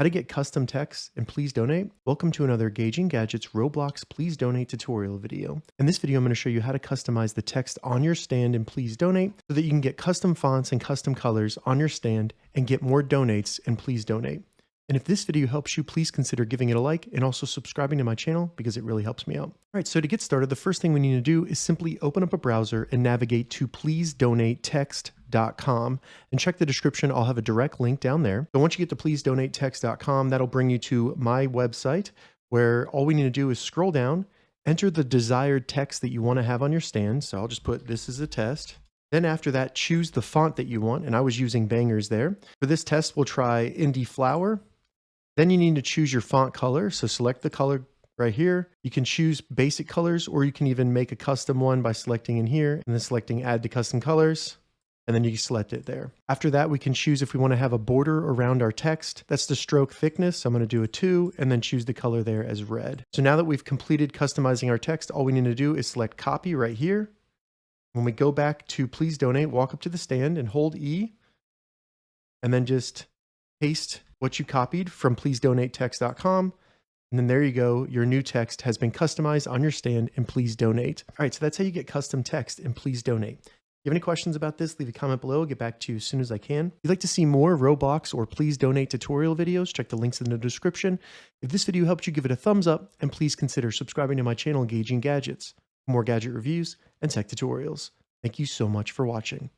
How to get custom text and please donate. Welcome to another Gauging Gadgets Roblox Please Donate tutorial video. In this video, I'm going to show you how to customize the text on your stand and please donate so that you can get custom fonts and custom colors on your stand and get more donates and please donate. And if this video helps you, please consider giving it a like and also subscribing to my channel because it really helps me out. All right, so to get started, the first thing we need to do is simply open up a browser and navigate to pleasedonatetext.com and check the description. I'll have a direct link down there. So once you get to pleasedonatetext.com, that'll bring you to my website where all we need to do is scroll down, enter the desired text that you want to have on your stand. So I'll just put this is a test. Then after that, choose the font that you want. And I was using Bangers there. For this test, we'll try Indie Flower. Then you need to choose your font color. So select the color right here. You can choose basic colors, or you can even make a custom one by selecting in here and then selecting add to custom colors. And then you select it there. After that, we can choose if we want to have a border around our text. That's the stroke thickness. So I'm going to do a 2 and then choose the color there as red. So now that we've completed customizing our text, all we need to do is select copy right here. When we go back to please donate, walk up to the stand and hold E and then just paste what you copied from pleasedonatetext.com. And then there you go. Your new text has been customized on your stand and please donate. All right, so that's how you get custom text and please donate. If you have any questions about this, leave a comment below. I'll get back to you as soon as I can. If you'd like to see more Roblox or please donate tutorial videos, check the links in the description. If this video helped you, give it a thumbs up and please consider subscribing to my channel, Gauging Gadgets, for more gadget reviews and tech tutorials. Thank you so much for watching.